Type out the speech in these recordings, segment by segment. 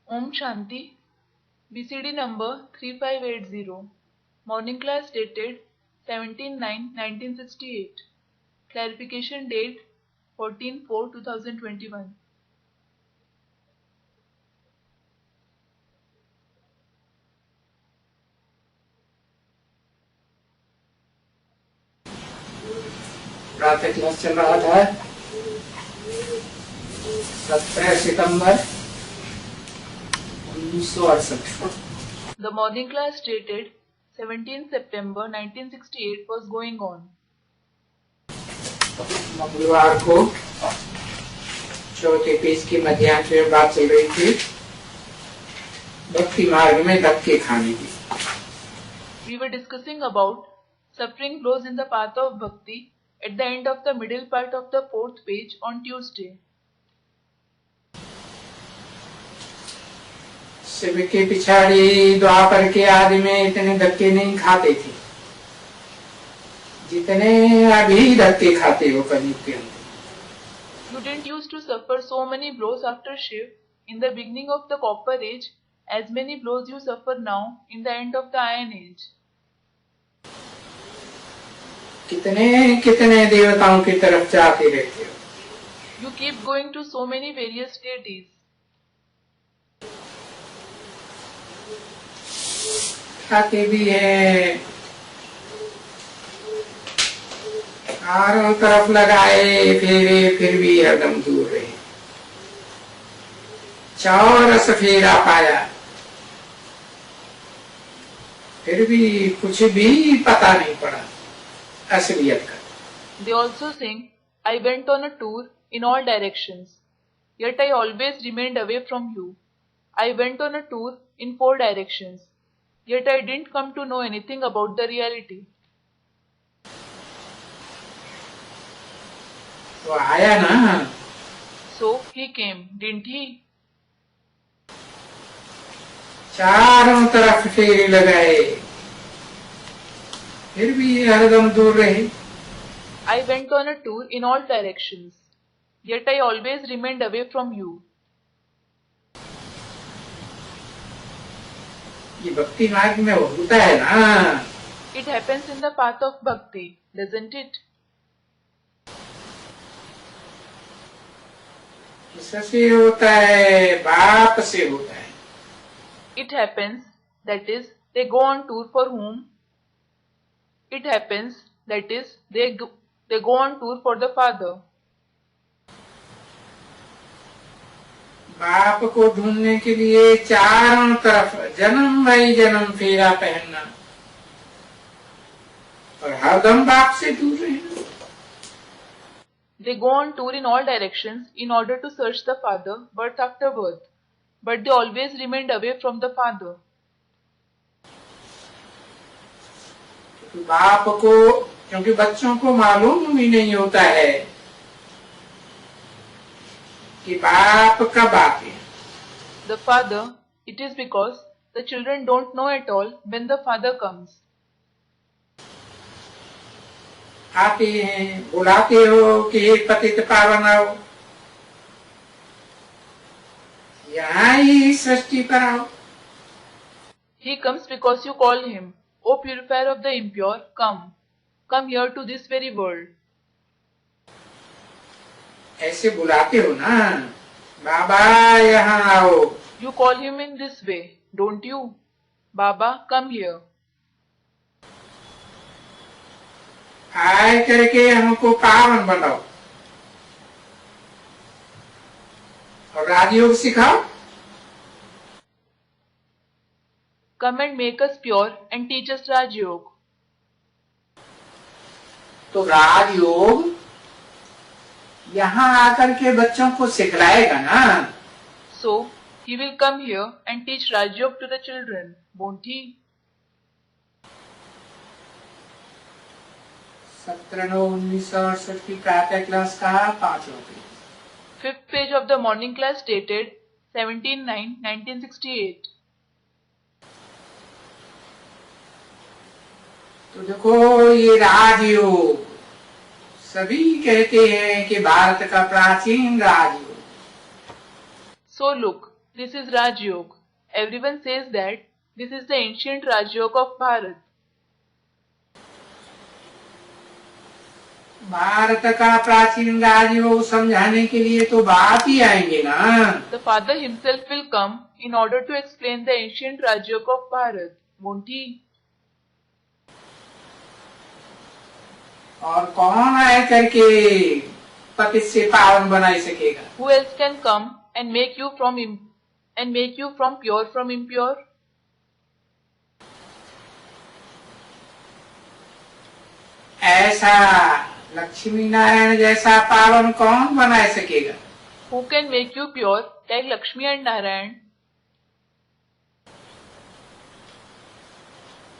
Om Shanti. BCD number 3580. Morning class dated 17/9/1968. Clarification date 14/4/2021. प्रातः class चल रहा था 17 सितंबर 1968। The morning class dated 17 September 1968 was going on. मंगलवार को चौथे पेज की मध्यांश में बात चल रही थी भक्ति मार्ग में धक्के खाने की। We were discussing about suffering blows in the path of bhakti at the end of the middle part of the fourth page on Tuesday. Shiv के पिछाड़ी द्वापर के आदि में इतने धक्के नहीं खाते थे जितने अभी धक्के खाते हो कलयुग के अंदर। You didn't used to suffer so many blows after Shiv in the beginning of the Copper Age as many blows you suffer now in the end of the Iron Age. कितने कितने देवताओं की तरफ जाते रहते हो। You keep going to so many various deities. खाते भी है चारों तरफ लगाए फेरे फिर भी हरदम दूर रहे। चौरस फेरा पाया फिर भी कुछ भी पता नहीं पड़ा असलियत का। They also sing, I went on a tour in all directions, yet I always remained away from you. I went on a tour in 4 directions, yet I didn't come to know anything about the reality. तो आया ना, So he came, didn't he? चारों तरफ फेरे लगाए फिर भी हरदम दूर रहे। I went on a tour in all directions, yet I always remained away from you. ये भक्ति मार्ग में होता है ना। It happens in the path of bhakti, doesn't it? किससे होता है? बाप से होता है। It happens, that is, they go on tour for whom? It happens, that is, they go on tour for the father. बाप को ढूंढने के लिए चारों तरफ जन्म वही जन्म फेरा पहनना और हरदम बाप से दूर रहना। They go on tour in all directions in order to search the father birth after birth, but they always remained away from the father. क्योंकि बच्चों को मालूम भी नहीं होता है कि बाप कब आते हैं। The father, it is because the children don't know at all when the father comes. आते हैं, बुलाते हो कि हे पतित पावन आओ, यहाँ ही सृष्टि पर आओ। He comes because you call him, O purifier of the impure, come here to this very world. ऐसे बुलाते हो ना, बाबा यहाँ आओ। You call him in this way, don't you? Baba, come here. आए करके हमको पावन बनाओ और राजयोग सिखाओ। Come and make us pure and teach us Raj Yoga. तो राजयोग यहाँ आकर के बच्चों को सिखलाएगा ना। So, he will come here and teach Raj Yoga to the children, won't he? 17/9/1968 की प्रातः क्लास का 5वां page. 5th page of the morning class dated 17/9/1968. तो देखो ये राजयोग सभी कहते हैं कि भारत का प्राचीन राजयोग। So look, This is Raj Yoga. Everyone says that this is the ancient Raj Yoga of Bharat. Bharat का प्राचीन राजयोग समझाने के लिए तो बाप ही आएंगे ना। The father himself will come in order to explain the ancient Raj Yoga of Bharat, won't he? और कौन आए करके पतित से पावन बना सकेगा? Who else can come and make you from pure from impure? ऐसा लक्ष्मी नारायण जैसा पावन कौन बना सकेगा? Who can make you pure like Lakshmi and Narayan?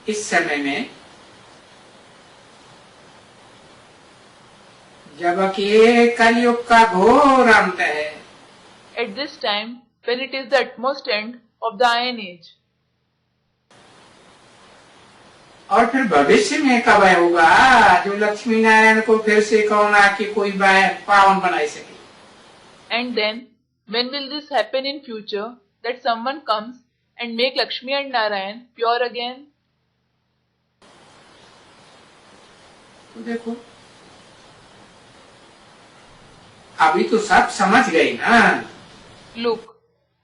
इस समय में जबकि ये कलयुग का घोर अंत है, At this time, when it is the utmost end of the Iron Age, और फिर भविष्य में कब होगा जो लक्ष्मी नारायण को फिर से कौन आके कोई पावन बना सके? and then when will this happen in future that someone comes and make Lakshmi and Narayan pure again? तो देखो, अभी तो सब समझ गए ना। Look,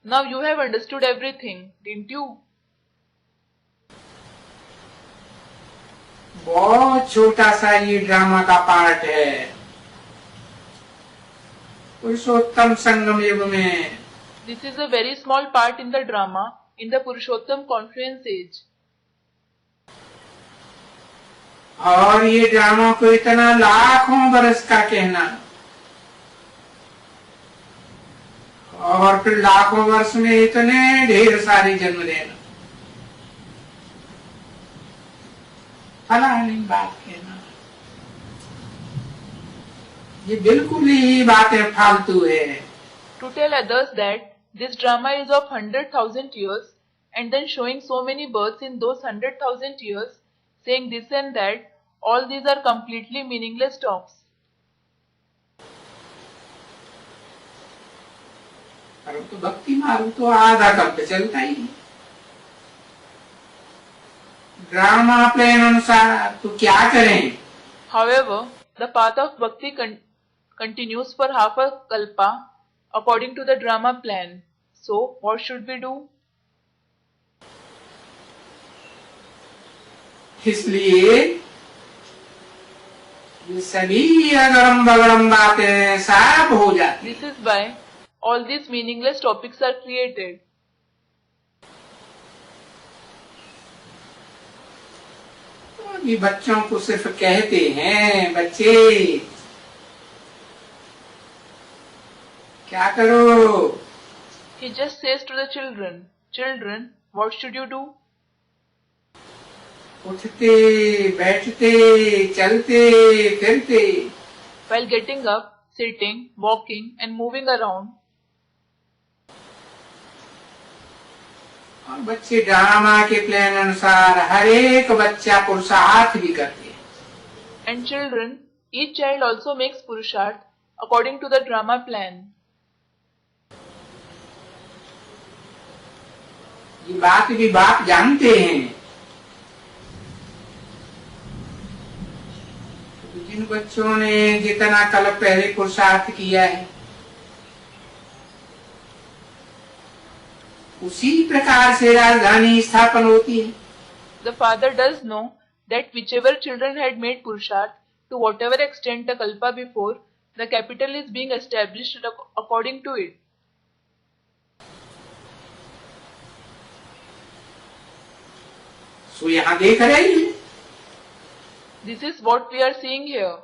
now you have understood everything, didn't you? बहुत छोटा सा ये ड्रामा का पार्ट है पुरुषोत्तम संगम युग में। This is a very small part in the drama in the Purushottam Confluence Age. और ये ड्रामा को इतना लाखों बरस का कहना, और फिर लाखों वर्ष में इतने ढेर सारे जन्म देना, फलानी बात कहना, ये बिल्कुल ही बातें फालतू है। To tell others that this drama is of 100,000 years and then showing so many births in those 100,000 years, saying this and that, all these are completely meaningless talks. परंतु भक्ति मार्ग तो आधा कब पे चलता ही है। ड्रामा प्लान अनुसार तो क्या करें? However, the path of bhakti continues for half a kalpa according to the drama plan. So, what should we do? इसलिए ये सभी अगड़म बगड़म बातें साफ हो जाती। This is why all these meaningless topics are created. ये बच्चों को सिर्फ कहते हैं, बच्चे क्या करो? He just says to the children, children, what should you do? उठते बैठते चलते फिरते, While getting up, sitting, walking and moving around. और बच्चे ड्रामा के प्लान अनुसार हर एक बच्चा पुरुषार्थ भी करते हैं। And children, each child also makes purusharth according to the drama plan. ये बात भी बाप जानते हैं। जिन बच्चों ने जितना कल पहले पुरुषार्थ किया है, उसी प्रकार से राजधानी स्थापन होती है। The father does know that whichever children had made purusharth to whatever extent the kalpa before, the capital is being established according to it. सो यहाँ देख रहे हैं, This is what we are seeing here.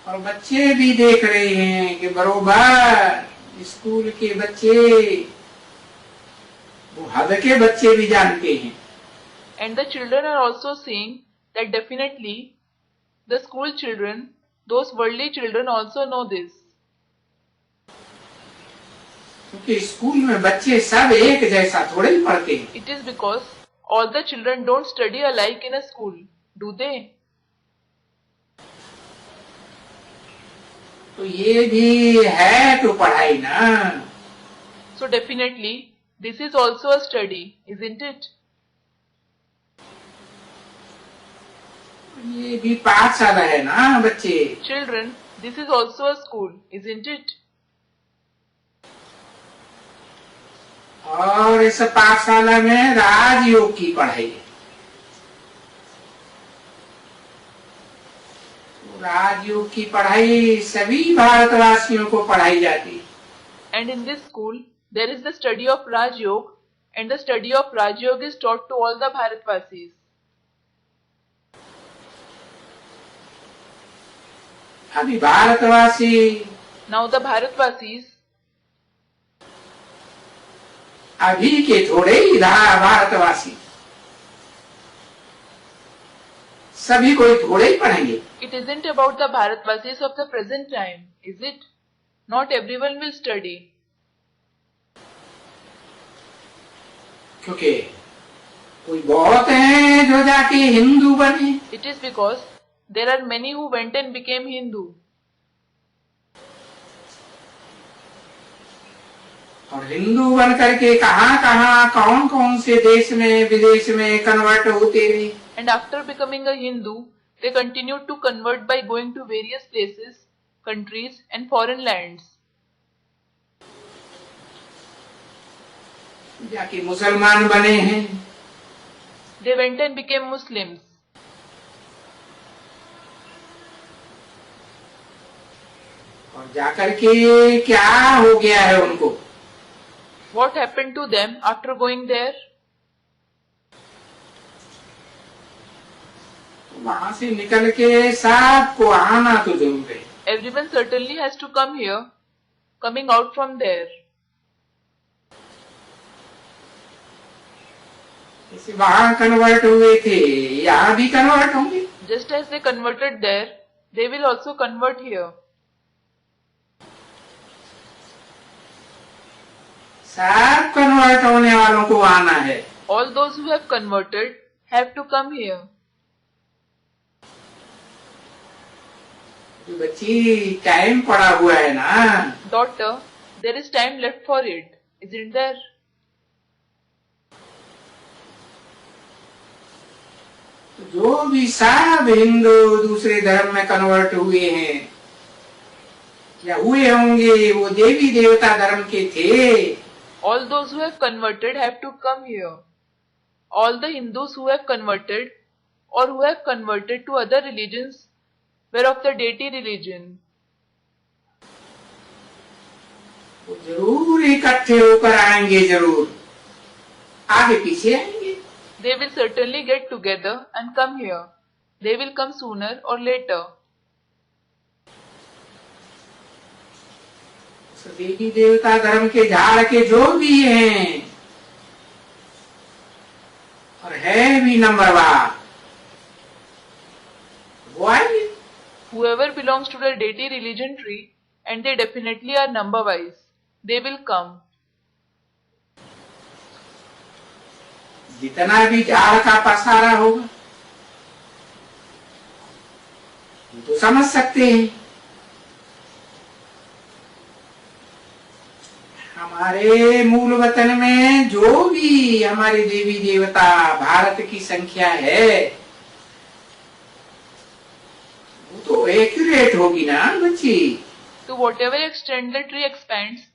और बच्चे भी देख रहे हैं कि बरोबर स्कूल के बच्चे, वो हद के बच्चे भी जानते हैं। And the children are also seeing that definitely the school children, those worldly children also know this. क्योंकि स्कूल में बच्चे सब एक जैसा थोड़े ही पढ़ते हैं। It is because all the children don't study alike in a school, do they? तो ये भी है तो पढ़ाई ना। So definitely, this is also a study, isn't it? ये भी पाठशाला है ना बच्चे। Children, this is also a school, isn't it? और इस पाठशाला में राजयोग की पढ़ाई है। राजयोग की पढ़ाई सभी भारतवासियों को पढ़ाई जाती है। And in this school, there is the study of Raj Yoga, and the study of Raj Yoga is taught to all the Bharatvasis. अभी भारतवासी, Now the Bharatvasis, अभी के थोड़े ही भारतवासी, सभी कोई थोड़े ही पढ़ेंगे। it isn't about the Bharatvasis of the present time, is it? Not everyone will study. क्योंकि कोई बहुत हैं जो जाके हिंदू बने। It is because there are many who went and became Hindu. और हिंदू बन करके कहाँ कौन कौन से देश में विदेश में कन्वर्ट होते रहे। And after becoming a Hindu, they continued to convert by going to various places, countries and foreign lands. जाके मुसलमान बने हैं। They went and became Muslims. और जाकर के क्या हो गया है उनको? What happened to them after going there? वहां से निकल के सबको आना तो जरूर है। Everyone certainly has to come here, coming out from there. जैसे वहां कन्वर्ट हुए थे, यहाँ भी कन्वर्ट होंगे। Just as they converted there, they will also convert here. सब कन्वर्ट होने वालों को आना है। All those who have converted have to come here. बच्ची टाइम पड़ा हुआ है ना। Daughter, there is time left for it, isn't there? जो भी सब हिंदू दूसरे धर्म में कन्वर्ट हुए हैं या हुए होंगे, वो देवी देवता धर्म के थे। All those who have converted have to come here. All the Hindus who have converted or who have converted to other religions were of the deity religion. वो जरूर इकट्ठे होकर आएंगे, जरूर आगे पीछे आएंगे। They will certainly get together and come here. They will come sooner or later. देवी देवता धर्म के झाड़ के जो भी हैं और है भी नंबरवार, वो आएंगे। Whoever belongs to the deity religion tree, and they definitely are number wise, they will come. जितना भी झाड़ का पसारा होगा तो समझ सकते हैं। हमारे मूल वतन में जो भी हमारे देवी देवता भारत की संख्या है, वो तो एक्यूरेट होगी ना बच्ची। To whatever extent the tree expands,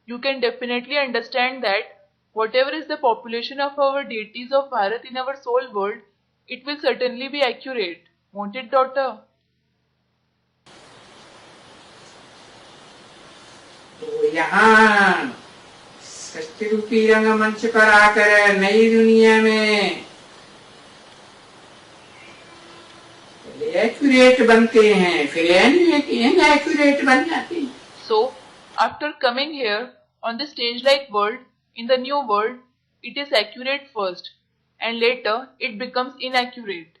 you can definitely understand that whatever is the population of our deities of Bharat in our soul world, it will certainly be accurate, won't it, daughter? तो यहाँ सृष्टि रूपी रंगमंच पर आकर नई दुनिया में accurate बनते हैं, फिर इनएक्यूरेट बन जाते हैं। So, after coming here on the stage-like world, in the new world, it is accurate first, and later it becomes inaccurate.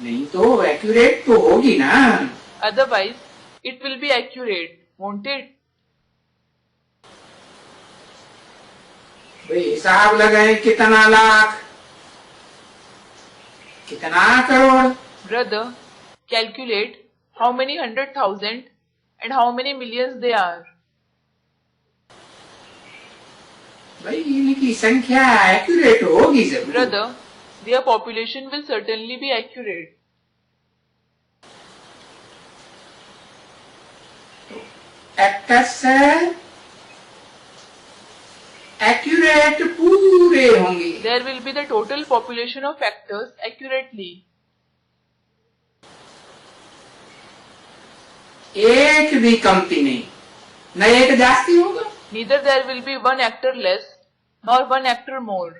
नहीं तो एक्यूरेट तो होगी ना। Otherwise, it will be accurate, won't it? भाई हिसाब लगाए कितना लाख, कितना crore, Brother, calculate how many 100,000 and how many millions they are. भाई इनकी संख्या एक्यूरेट होगी जरूर। Brother, their population will certainly be accurate. Actors accurate पूरे होंगे। There will be the total population of actors accurately. एक भी कमती नहीं, न एक जास्ती होगा। Neither there will be one actor less nor one actor more.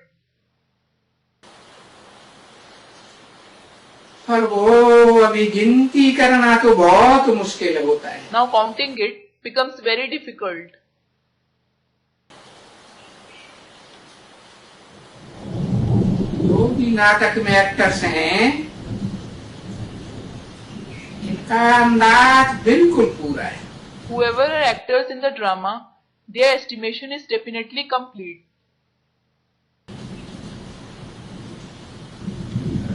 पर वो अभी गिनती करना तो बहुत मुश्किल होता है। Now counting it becomes very difficult. जो भी नाटक में एक्टर्स हैं, इनका अंदाज बिल्कुल पूरा है। Whoever are actors in the drama, their estimation is definitely complete.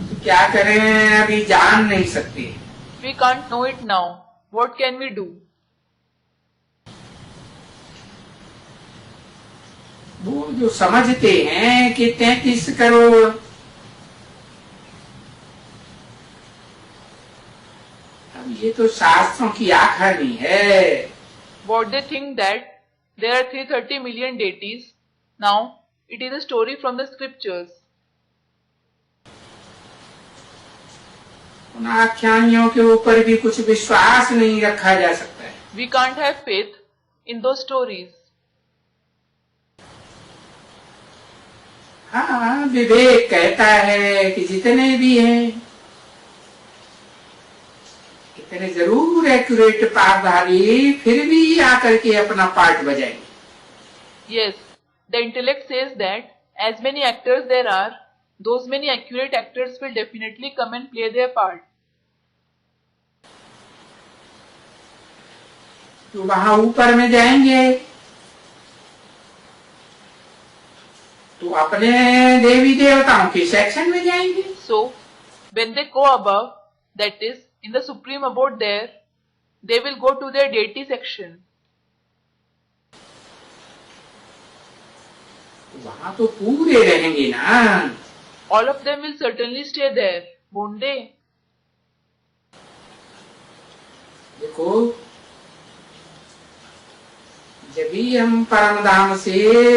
तो क्या करें, अभी जान नहीं सकते। We can't know it now. What can we do? वो जो समझते हैं कि 33 करोड़, अब ये तो शास्त्रों की आखिरी है। What they think that there are 330 million deities. Now it is a story from the scriptures. उन आख्यानियों के ऊपर भी कुछ विश्वास नहीं रखा जा सकता है। We can't have faith in those stories. हाँ, विवेक कहता है कि जितने भी हैं, इतने जरूर एक्यूरेट पाठधारी फिर भी आकर के अपना पार्ट बजाएंगे। Yes, the intellect says that as many actors there are, those many accurate actors will definitely come and play their part. तो वहां ऊपर में जाएंगे तो अपने देवी देवताओं के सेक्शन में जाएंगे। So, when they go above, that is, in the supreme abode there, they will go to their deity section. वहां तो पूरे रहेंगे ना। All of them will certainly stay there, won't they? देखो, जब भी हम परम धाम से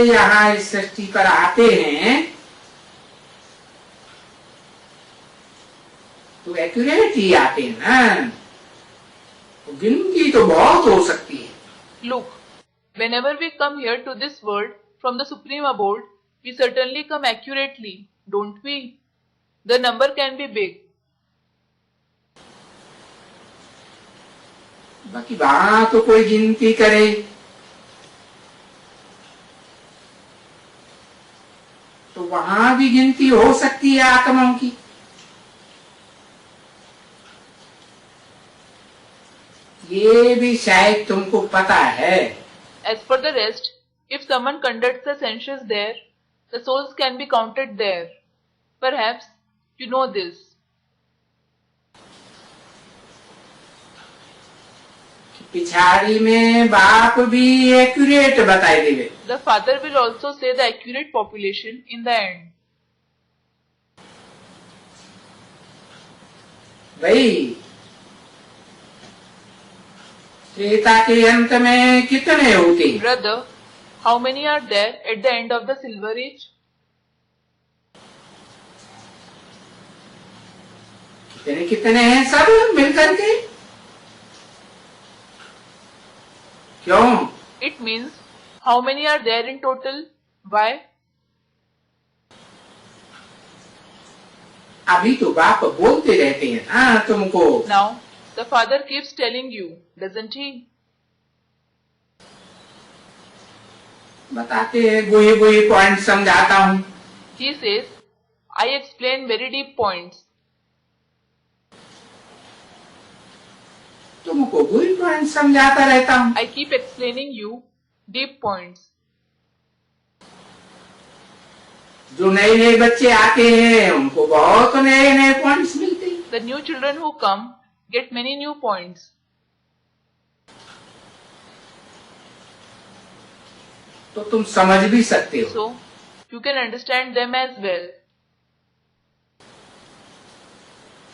यहाँ इस सृष्टि पर आते हैं तो एक्यूरेट ही आते हैं ना, तो गिनती तो बहुत हो सकती है। Look, whenever we come here to this world from the supreme abode, we certainly come accurately, don't we? The number can be big. बाकी वहां तो कोई गिनती करे तो वहां भी गिनती हो सकती है आत्माओं की। ये भी शायद तुमको पता है। As for the rest, if someone conducts the census there, the souls can be counted there. Perhaps you know this. पिछाड़ी में बाप भी एक्यूरेट बताए देवे। The father will also say the accurate population in the end. भाई त्रेता के अंत में कितने होते? Brother, how many are there at the end of the silver age? कितने कितने हैं सब मिलकर के? क्यों? It means how many are there in total? Why? अभी तो बाप बोलते रहते हैं ना तुमको। Now, the father keeps telling you, doesn't he? बताते हैं, गोहे गोहे पॉइंट समझाता हूँ। He says, I explain very deep points. तुमको गोहे पॉइंट समझाता रहता हूँ। I keep explaining you deep points. जो नए नए बच्चे आते हैं उनको बहुत नए नए पॉइंट्स मिलते हैं। The new children who come get many new points. तो तुम समझ भी सकते हो। So, you can understand them as well.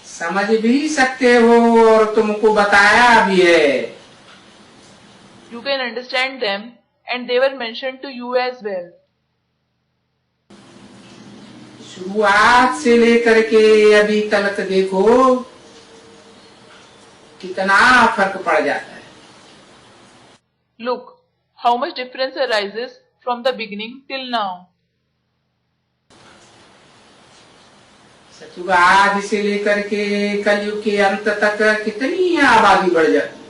समझ भी सकते हो और तुमको बताया भी है। You can understand them and they were mentioned to you as well. शुरुआत से लेकर के अभी तक देखो कितना फर्क पड़ जाता है। Look, how much difference arises from the beginning till now. सचुग आदि से लेकर के कलयुग के अंत तक कितनी आबादी बढ़ जाती है,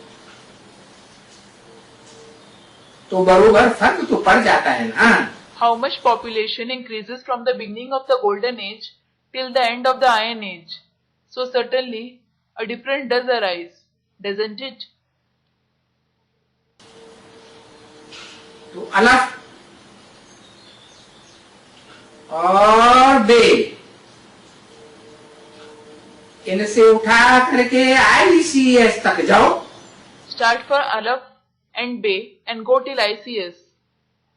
तो बरोबर फर्क तो पड़ जाता है ना। How much population increases from the beginning of the golden age till the end of the iron age. So certainly a difference does arise, doesn't it? तो अलफ और बे इनसे उठा करके ICS तक जाओ। Start for Alaf and Be and go till ICS.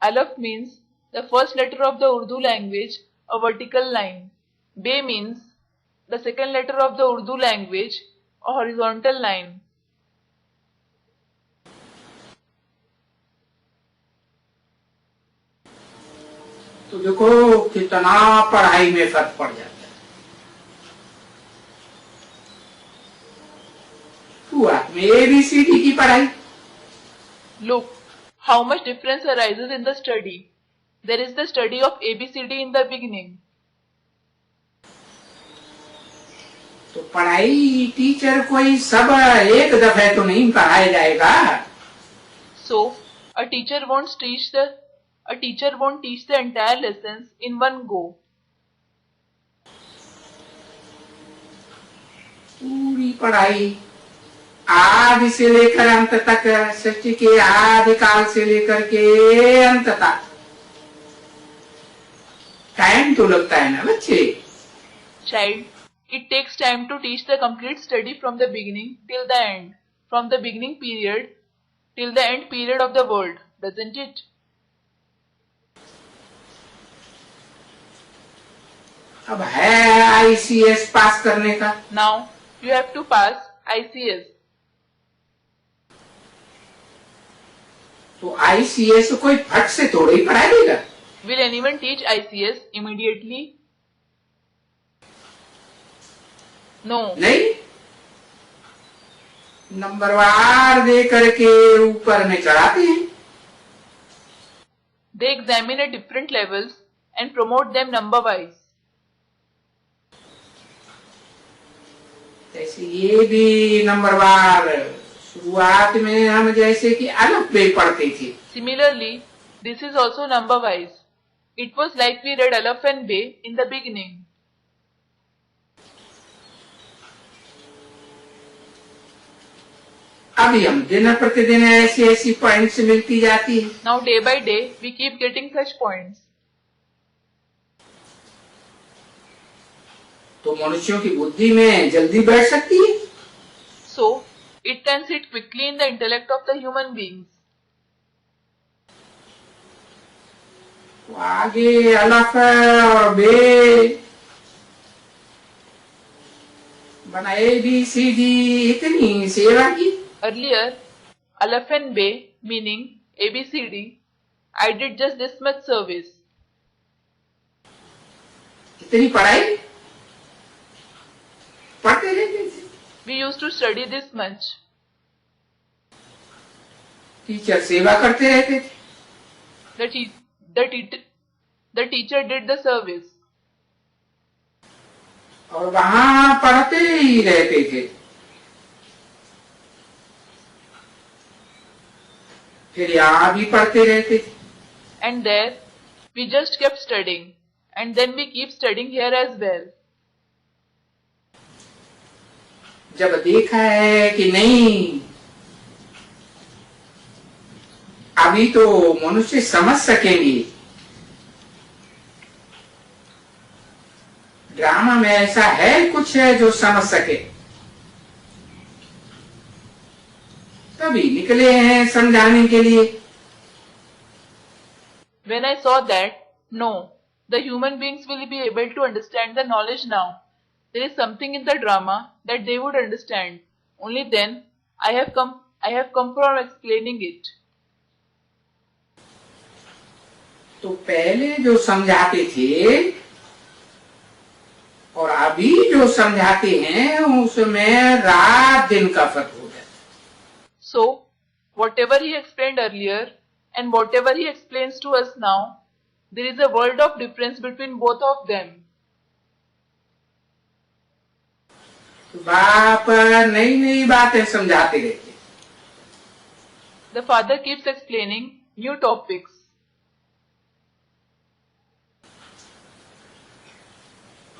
Alaf means the first letter of the Urdu language, a vertical line. Be means the second letter of the Urdu language, a horizontal line. तो देखो कितना पढ़ाई में फर्क पड़ जाता है। हुआ में ABCD की पढ़ाई। Look, how much difference arises in the study. There is the study of ABCD in the beginning. तो पढ़ाई टीचर कोई सब एक दफे तो नहीं पढ़ाया जाएगा। So, a teacher won't teach the entire lessons in one go. पूरी पढ़ाई आदि से लेकर अंत तक, सृष्टि के आदि काल से लेकर के अंत तक टाइम तो लगता है ना बच्चे। Child, it takes time to teach the complete study from the beginning till the end, from the beginning period till the end period of the world, doesn't it? अब है ICS पास करने का। Now, you have to pass ICS. तो ICS कोई फट से थोड़ा ही पढ़ा देगा। Will anyone teach ICS immediately? No. नहीं, नंबरवार दे करके ऊपर में चढ़ाते हैं। They examine at different levels and promote them number wise. जैसे ये भी नंबरवार शुरुआत में हम जैसे कि अलफ बे पढ़ते थे। Similarly, this is also number wise. It was like we read Alaf and Be in the beginning. अभी हम दिन प्रतिदिन ऐसी ऐसी पॉइंट्स मिलती जाती है। Now day by day, we keep getting such points. तो मनुष्यों की बुद्धि में जल्दी बैठ सकती है। So, it can sit quickly in the intellect of the human beings. तो आगे अलफ और बे बना ABCD इतनी सेवा की। Earlier, Alaf and Be, meaning ABCD, I did just this much service. इतनी पढ़ाई पढ़ते रहते थे। We used to study this much. Teacher सेवा करते रहते थे। The teacher did the service. और वहां पढ़ते ही रहते थे। फिर यहाँ भी पढ़ते रहते थे। And there, we just kept studying. And then we keep studying here as well. जब देखा है कि नहीं अभी तो मनुष्य समझ सकेंगे, ड्रामा में ऐसा है कुछ है जो समझ सके, तभी निकले हैं समझाने के लिए। When I saw that, no, the human beings will be able to understand the knowledge now. There is something in the drama that they would understand. Only then I have come for explaining it. तो पहले जो समझाते थे और अभी जो समझाते हैं उसमें रात दिन का फर्क हो गया। So, whatever he explained earlier and whatever he explains to us now, there is a world of difference between both of them. तो बाप नई नई बातें समझाते रहते। The father keeps explaining new topics.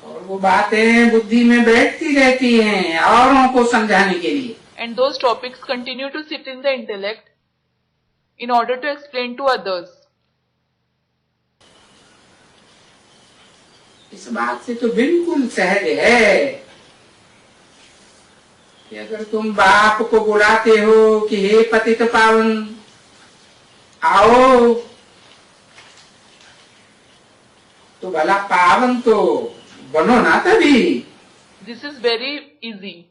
और वो बातें बुद्धि में बैठती रहती हैं औरों को समझाने के लिए। And those topics continue to sit in the intellect in order to explain to others. इस बात से तो बिल्कुल सहज है कि अगर तुम बाप को बुलाते हो कि हे पतित पावन आओ, तो भला पावन तो बनो ना तभी। This is very easy.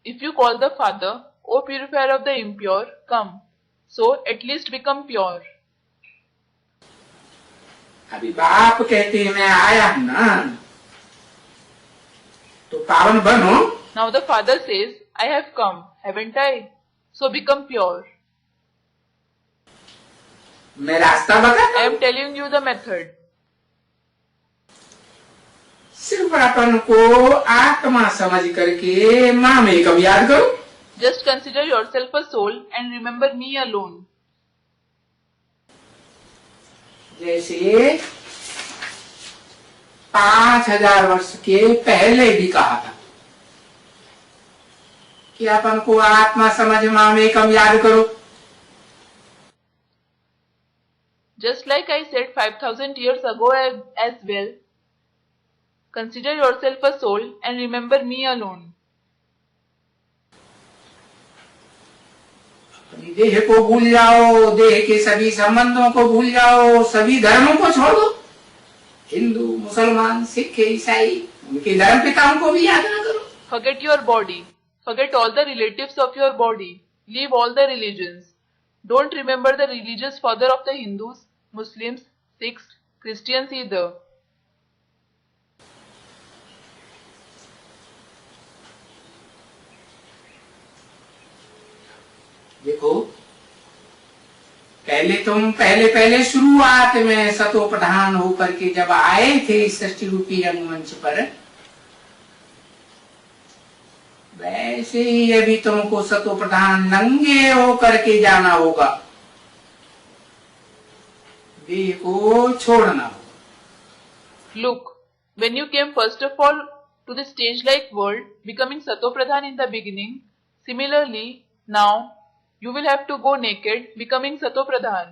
If you call the Father, O purifier of the impure, come. So at least become pure. अभी बाप कहते हैं मैं आया हूं ना, तो पावन बनो। Now the Father says, I have come, haven't I? So become pure. मैं रास्ता बता। I am telling you the method. सिर्फ अपन को आत्मा समझ करके माँ में कब याद करो। Just consider yourself a soul and remember me alone. जैसे 5000 वर्ष के पहले भी कहा था कि अपन को आत्मा समझ माँ में कम याद करो। Just like I said 5000 years ago as well, consider yourself a soul and remember me alone. अपनी देह को भूल जाओ, देह के सभी संबंधों को भूल जाओ, सभी धर्मों को छोड़ दो। हिंदू, मुसलमान, सिख, ईसाई, उनके धर्म पिताओं को भी याद न करो। Forget your body. Forget all the relatives of your body. Leave all the religions. Don't remember the religious father of the Hindus, Muslims, Sikhs, Christians either. देखो, पहले शुरुआत में सतो प्रधान होकर के जब आए थे सृष्टि रूपी रंगमंच पर, वैसे ही अभी तुमको सतो प्रधान नंगे होकर के जाना होगा, देह को छोड़ना होगा। Look, when you came first of all to the stage-like world, becoming Sato Pradhan in the beginning, similarly, now, you will have to go naked, becoming Sato Pradhan.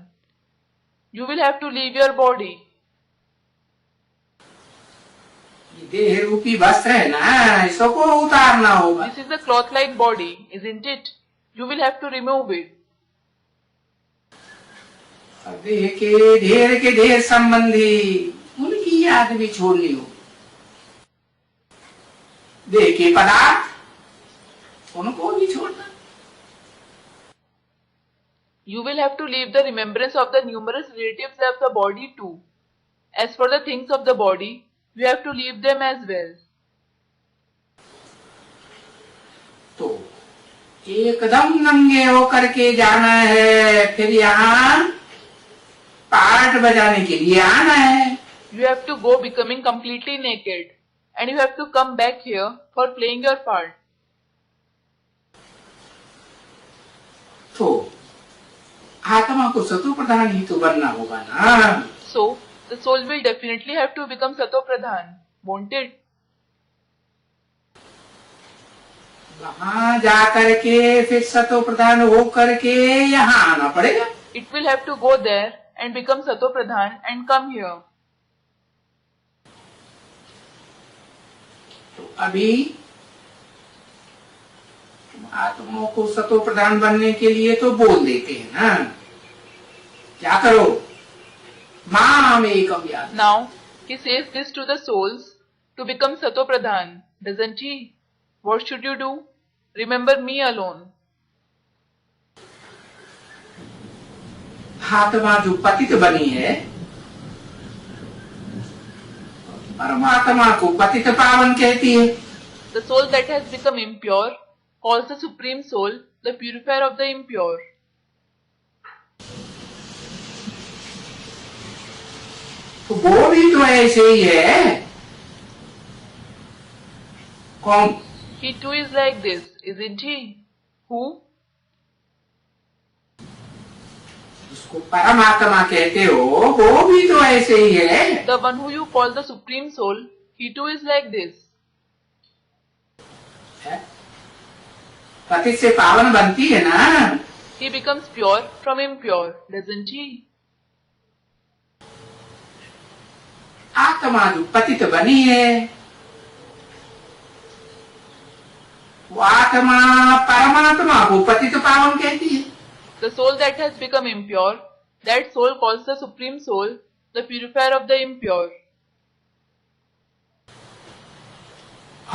You will have to leave your body. देह रूपी वस्त्र है ना, इसको उतारना होगा। This is a cloth-like body, isn't it? You will have to remove it. देह के ढेर संबंधी उनकी याद भी छोड़नी हो। देह के पदार्थ उनको भी छोड़ना। You will have to leave the remembrance of the numerous relatives of the body too. As for the things of the body, you have to leave them as well. तो एकदम नंगे होकर के जाना है, फिर यहाँ पार्ट बजाने के लिए आना है। You have to go becoming completely naked, and you have to come back here for playing your part. तो आत्मा को सतो प्रधान ही तो बनना होगा ना। So, the soul will definitely have to become Sato Pradhan, won't it? वहां जाकर के फिर सतो प्रधान होकर के यहाँ आना पड़ेगा। It will have to go there and become Sato Pradhan and come here. तो अभी आत्माओं को सतो प्रधान बनने के लिए तो बोल देते हैं ना, क्या करो, माम एकम याद। Now, he says this to the souls to become Sato Pradhan, doesn't he? What should you do? Remember me alone. आत्मा जो पतित बनी है, परमात्मा को पतित पावन कहती है। The soul that has become impure calls the Supreme Soul the purifier of the impure. तो वो भी तो ऐसे ही है। कौन? He too is like this, isn't he? Who? उसको परमात्मा कहते हो, वो भी तो ऐसे ही है। The one who you call the Supreme Soul, he too is like this. पतित से पावन बनती है ना। He becomes pure from impure, doesn't he? आत्मा जो पतित बनी है, वो आत्मा परमात्मा को पतित पावन कहती है। The soul that has become impure, that soul calls the Supreme Soul the purifier of the impure.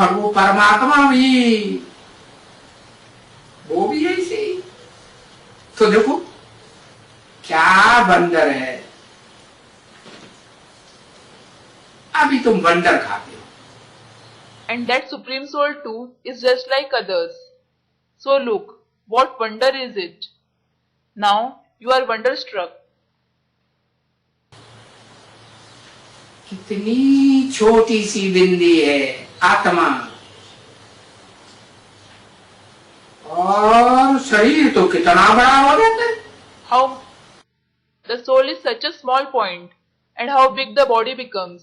और वो परमात्मा भी, वो भी ऐसे ही। तो देखो क्या बंदर है, अभी तुम बंदर खाते हो। And that Supreme Soul too is just like others. So look, what wonder is it? Now you are wonderstruck. कितनी छोटी सी बिंदी है आत्मा, और शरीर तो कितना बड़ा हो जाता है। How the soul is such a small point, and how big the body becomes.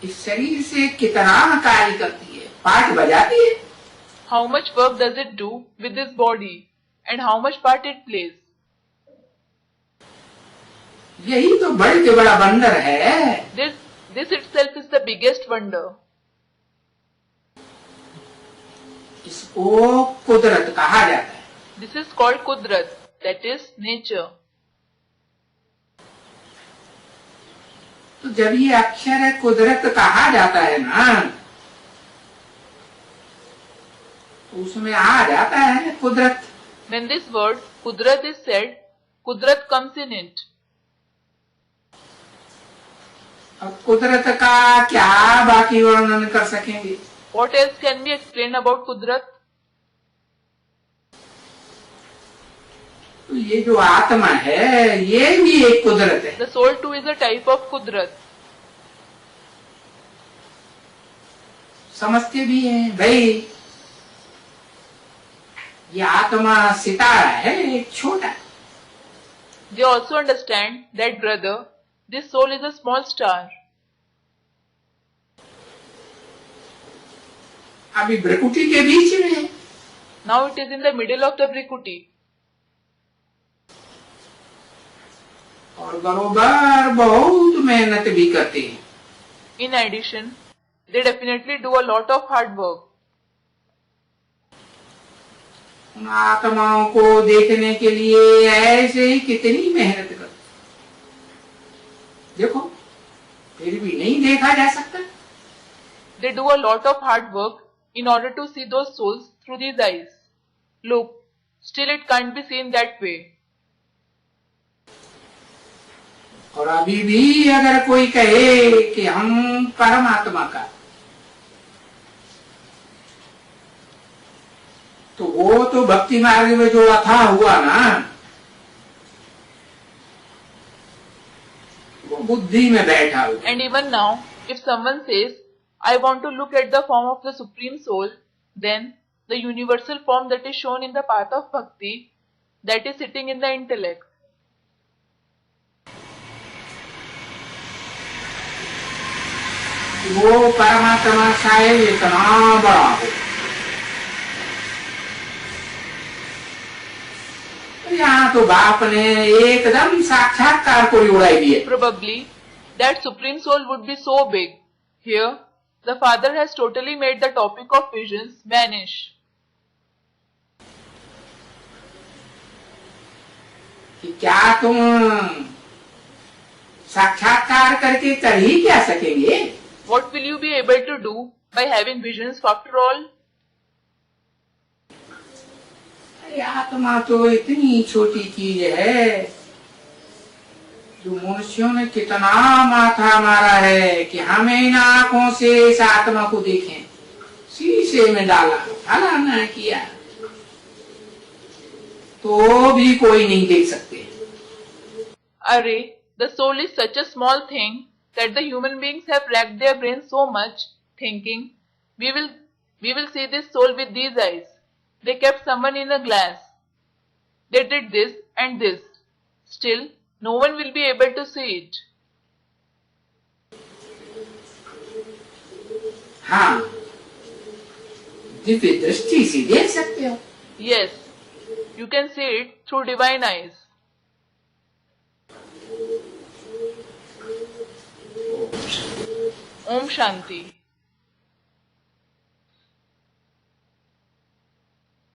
इस शरीर से कितना कार्य करती है, पाठ बजाती है। How much work does it do with this body, and how much part it plays? यही तो बड़े से बड़ा बंदर है। This itself is the biggest wonder. इसको कुदरत कहा जाता है। This is called Kudrat, that is nature. तो जब ये अक्षर कुदरत कहा जाता है ना, तो उसमें आ जाता है कुदरत। When this word Kudrat is said, Kudrat comes in it. अब कुदरत का क्या बाकी वर्णन कर सकेंगे? What else can we explain about Kudrat? तो ये जो आत्मा है, ये भी एक कुदरत है। The soul too is a type of Kudrat. समझते भी हैं भाई, ये आत्मा सितारा है, एक छोटा। They also understand that, brother, this soul is a small star. अभी भ्रकुटी के बीच में है। Now it is in the middle of the Brikuti. और बरोबर बहुत मेहनत भी करते हैं। In addition, they definitely do a lot of hard work. उन आत्माओं को देखने के लिए ऐसे ही कितनी मेहनत करते, देखो फिर भी नहीं देखा जा सकता। They do a lot of hard work in order to see those souls through these eyes. Look, still it can't be seen that way. और अभी भी अगर कोई कहे कि हम परमात्मा का, तो वो तो भक्ति मार्ग में जो अथाह हुआ ना, वो बुद्धि में बैठा हुआ। And even now, if someone says, I want to look at the form of the Supreme Soul, then the universal form that is shown in the path of bhakti, that is sitting in the intellect. वो परमात्मा शायद इतना बड़ा हो, यहाँ तो बाप ने एकदम साक्षात्कार को उड़ाई दिए। Probably, that Supreme Soul would be so big, Here, the father has totally made the topic of visions vanish. कि क्या तुम साक्षात्कार करके कर ही क्या सकेंगे? What will you be able to do by having visions after all? अरे आत्मा तो इतनी छोटी चीज है, जो मनुष्यों ने कितना माथा मारा है कि हमें इन आंखों से इस आत्मा को देखें, शीशे में डाला, फलाना किया, तो भी कोई नहीं देख सकते। Array, the soul is such a small thing that the human beings have racked their brains so much, thinking, we will see this soul with these eyes. They kept someone in a glass. They did this and this. Still, no one will be able to see it. हाँ, दिव्य दृष्टि से देख सकते हो। Yes, you can see it through divine eyes. Om Shanti.